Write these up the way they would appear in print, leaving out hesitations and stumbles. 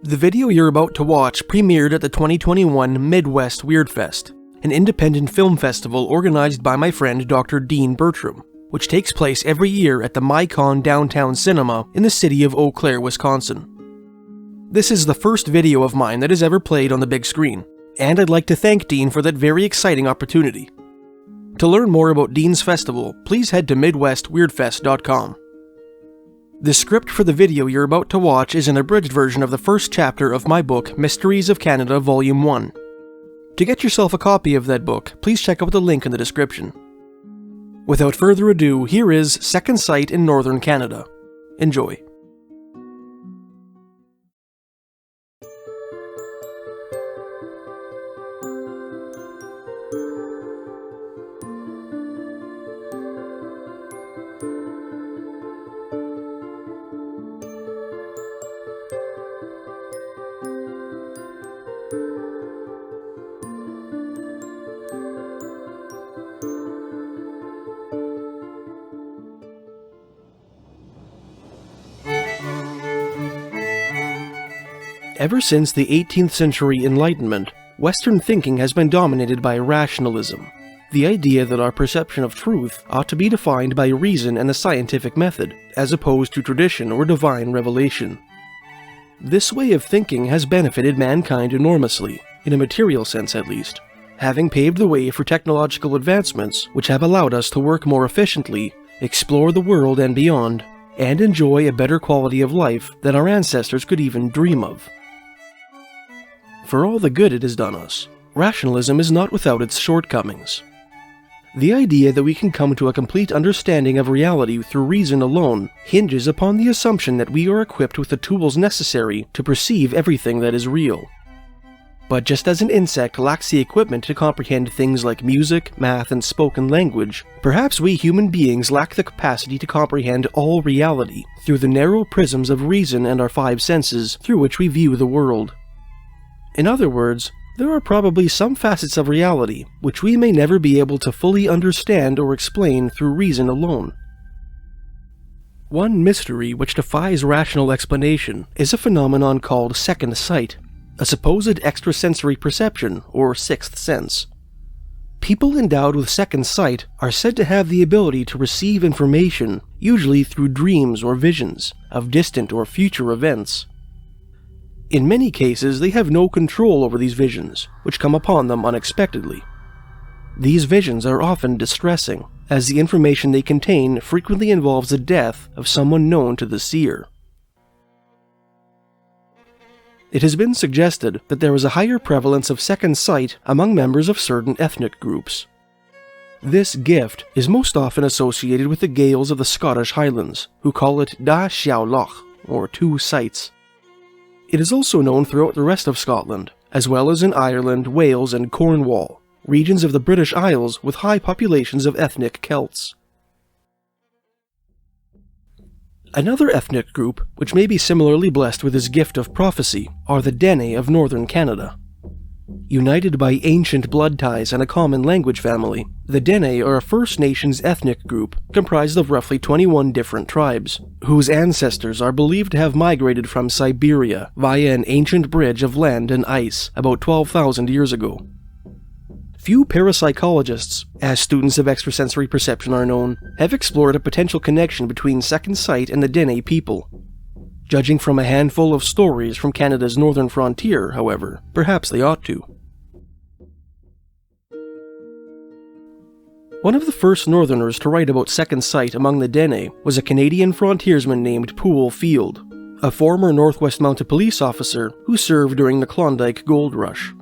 The video you're about to watch premiered at the 2021 Midwest Weirdfest, an independent film festival organized by my friend Dr. Dean Bertram, which takes place every year at the MyCon Downtown Cinema in the city of Eau Claire, Wisconsin. This is the first video of mine that is ever played on the big screen, and I'd like to thank Dean for that very exciting opportunity. To learn more about Dean's festival, please head to MidwestWeirdfest.com. The script for the video you're about to watch is an abridged version of the first chapter of my book, Mysteries of Canada Volume 1. To get yourself a copy of that book, please check out the link in the description. Without further ado, here is Second Sight in Northern Canada. Enjoy. Ever since the 18th century Enlightenment, Western thinking has been dominated by rationalism, the idea that our perception of truth ought to be defined by reason and the scientific method, as opposed to tradition or divine revelation. This way of thinking has benefited mankind enormously, in a material sense at least, having paved the way for technological advancements which have allowed us to work more efficiently, explore the world and beyond, and enjoy a better quality of life than our ancestors could even dream of. For all the good it has done us, rationalism is not without its shortcomings. The idea that we can come to a complete understanding of reality through reason alone hinges upon the assumption that we are equipped with the tools necessary to perceive everything that is real. But just as an insect lacks the equipment to comprehend things like music, math, and spoken language, perhaps we human beings lack the capacity to comprehend all reality through the narrow prisms of reason and our five senses through which we view the world. In other words, there are probably some facets of reality which we may never be able to fully understand or explain through reason alone. One mystery which defies rational explanation is a phenomenon called second sight, a supposed extrasensory perception or sixth sense. People endowed with second sight are said to have the ability to receive information, usually through dreams or visions, of distant or future events. In many cases, they have no control over these visions, which come upon them unexpectedly. These visions are often distressing, as the information they contain frequently involves the death of someone known to the seer. It has been suggested that there is a higher prevalence of second sight among members of certain ethnic groups. This gift is most often associated with the Gaels of the Scottish Highlands, who call it Da Xiao Loch, or two sights. It is also known throughout the rest of Scotland, as well as in Ireland, Wales, and Cornwall, regions of the British Isles with high populations of ethnic Celts. Another ethnic group, which may be similarly blessed with this gift of prophecy, are the Dene of northern Canada. United by ancient blood ties and a common language family, the Dene are a First Nations ethnic group comprised of roughly 21 different tribes, whose ancestors are believed to have migrated from Siberia via an ancient bridge of land and ice about 12,000 years ago. Few parapsychologists, as students of extrasensory perception are known, have explored a potential connection between second sight and the Dene people. Judging from a handful of stories from Canada's northern frontier, however, perhaps they ought to. One of the first northerners to write about second sight among the Dene was a Canadian frontiersman named Poole, a former Northwest Mounted Police officer who served during the Klondike Gold Rush.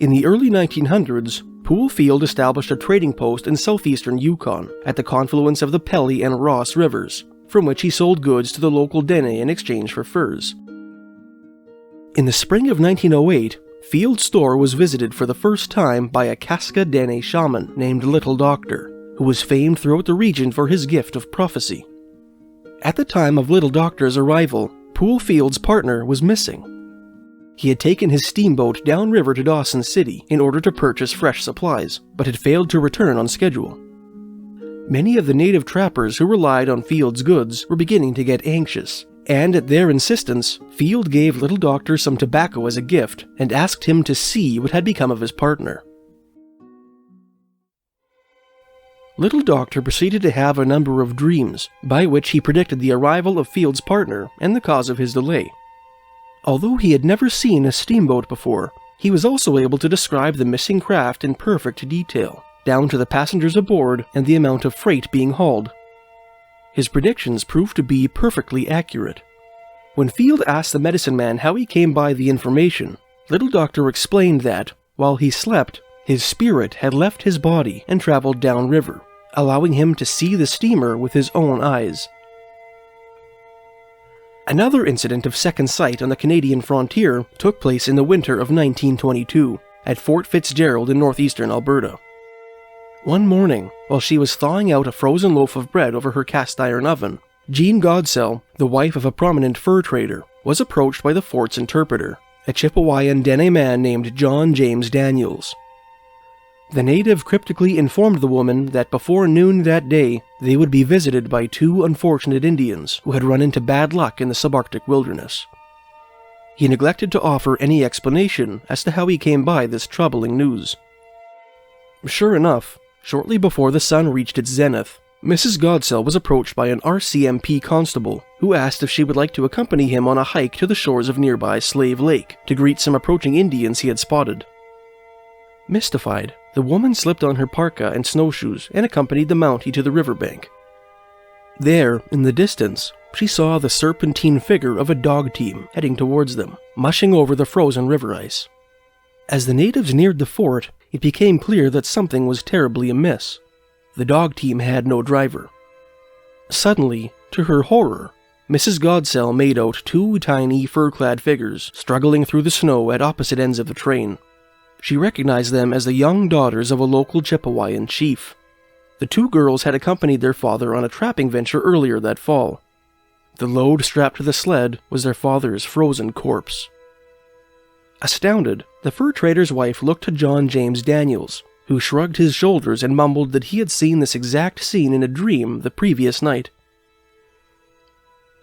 In the early 1900s, Poole established a trading post in southeastern Yukon at the confluence of the Pelly and Ross rivers, from which he sold goods to the local Dene in exchange for furs. In the spring of 1908, Field's store was visited for the first time by a Kaska Dene shaman named Little Doctor, who was famed throughout the region for his gift of prophecy. At the time of Little Doctor's arrival, Poole's partner was missing. He had taken his steamboat downriver to Dawson City in order to purchase fresh supplies, but had failed to return on schedule. Many of the native trappers who relied on Field's goods were beginning to get anxious, and at their insistence, Field gave Little Doctor some tobacco as a gift and asked him to see what had become of his partner. Little Doctor proceeded to have a number of dreams, by which he predicted the arrival of Field's partner and the cause of his delay. Although he had never seen a steamboat before, he was also able to describe the missing craft in perfect detail, down to the passengers aboard and the amount of freight being hauled. His predictions proved to be perfectly accurate. When Field asked the medicine man how he came by the information, Little Doctor explained that, while he slept, his spirit had left his body and traveled downriver, allowing him to see the steamer with his own eyes. Another incident of second sight on the Canadian frontier took place in the winter of 1922, at Fort Fitzgerald in northeastern Alberta. One morning, while she was thawing out a frozen loaf of bread over her cast-iron oven, Jean Godsell, the wife of a prominent fur trader, was approached by the fort's interpreter, a Chippewayan Dene man named John James Daniels. The native cryptically informed the woman that before noon that day, they would be visited by two unfortunate Indians who had run into bad luck in the subarctic wilderness. He neglected to offer any explanation as to how he came by this troubling news. Sure enough, shortly before the sun reached its zenith, Mrs. Godsell was approached by an RCMP constable who asked if she would like to accompany him on a hike to the shores of nearby Slave Lake to greet some approaching Indians he had spotted. Mystified, the woman slipped on her parka and snowshoes and accompanied the Mountie to the riverbank. There, in the distance, she saw the serpentine figure of a dog team heading towards them, mushing over the frozen river ice. As the natives neared the fort, it became clear that something was terribly amiss. The dog team had no driver. Suddenly, to her horror, Mrs. Godsell made out two tiny fur-clad figures struggling through the snow at opposite ends of the train. She recognized them as the young daughters of a local Chippewayan chief. The two girls had accompanied their father on a trapping venture earlier that fall. The load strapped to the sled was their father's frozen corpse. Astounded, the fur trader's wife looked to John James Daniels, who shrugged his shoulders and mumbled that he had seen this exact scene in a dream the previous night.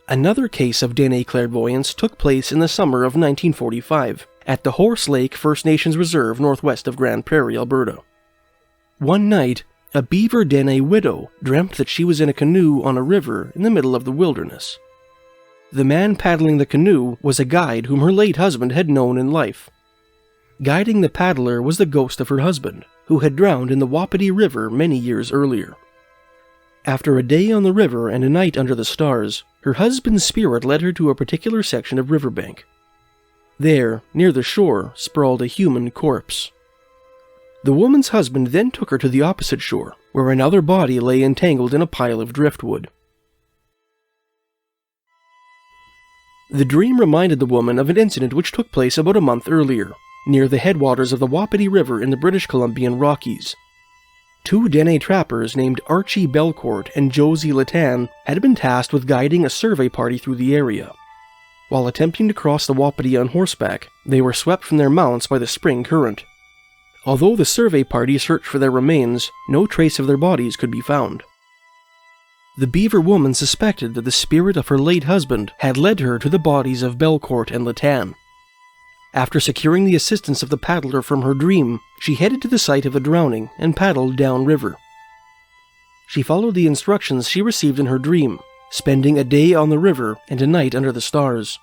Another case of Dene clairvoyance took place in the summer of 1945, at the Horse Lake First Nations Reserve northwest of Grand Prairie, Alberta. One night, a Beaver Dene widow dreamt that she was in a canoe on a river in the middle of the wilderness. The man paddling the canoe was a guide whom her late husband had known in life. Guiding the paddler was the ghost of her husband, who had drowned in the Wapiti River many years earlier. After a day on the river and a night under the stars, her husband's spirit led her to a particular section of riverbank. There, near the shore, sprawled a human corpse. The woman's husband then took her to the opposite shore, where another body lay entangled in a pile of driftwood. The dream reminded the woman of an incident which took place about a month earlier, near the headwaters of the Wapiti River in the British Columbian Rockies. Two Dene trappers named Archie Belcourt and Josie Latan had been tasked with guiding a survey party through the area. While attempting to cross the Wapiti on horseback, they were swept from their mounts by the spring current. Although the survey party searched for their remains, no trace of their bodies could be found. The Beaver woman suspected that the spirit of her late husband had led her to the bodies of Belcourt and Latan. After securing the assistance of the paddler from her dream, she headed to the site of the drowning and paddled downriver. She followed the instructions she received in her dream, spending a day on the river and a night under the stars.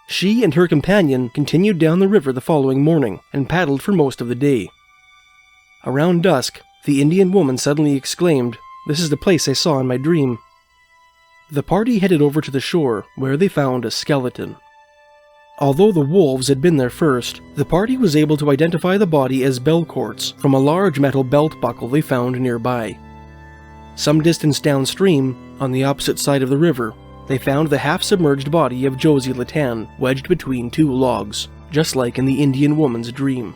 She and her companion continued down the river the following morning and paddled for most of the day. Around dusk, the Indian woman suddenly exclaimed, "This is the place I saw in my dream." The party headed over to the shore, where they found a skeleton. Although the wolves had been there first, the party was able to identify the body as Belcourt's from a large metal belt buckle they found nearby. Some distance downstream, on the opposite side of the river, they found the half-submerged body of Josie Latan wedged between two logs, just like in the Indian woman's dream.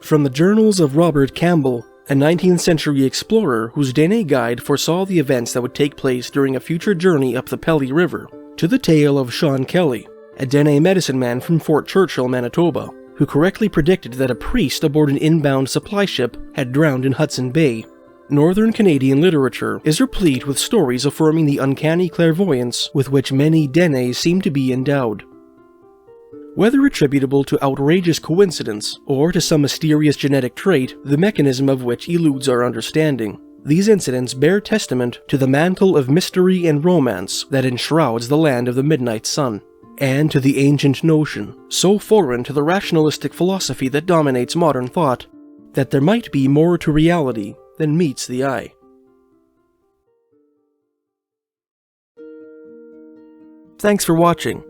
From the journals of Robert Campbell, a 19th century explorer whose Dene guide foresaw the events that would take place during a future journey up the Pelly River, to the tale of Sean Kelly, a Dene medicine man from Fort Churchill, Manitoba, who correctly predicted that a priest aboard an inbound supply ship had drowned in Hudson Bay, Northern Canadian literature is replete with stories affirming the uncanny clairvoyance with which many Dene seem to be endowed. Whether attributable to outrageous coincidence or to some mysterious genetic trait, the mechanism of which eludes our understanding, these incidents bear testament to the mantle of mystery and romance that enshrouds the land of the midnight sun, and to the ancient notion, so foreign to the rationalistic philosophy that dominates modern thought, that there might be more to reality than meets the eye. Thanks for watching.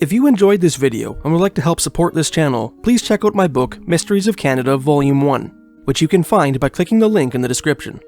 If you enjoyed this video and would like to help support this channel, please check out my book, Mysteries of Canada Volume 1, which you can find by clicking the link in the description.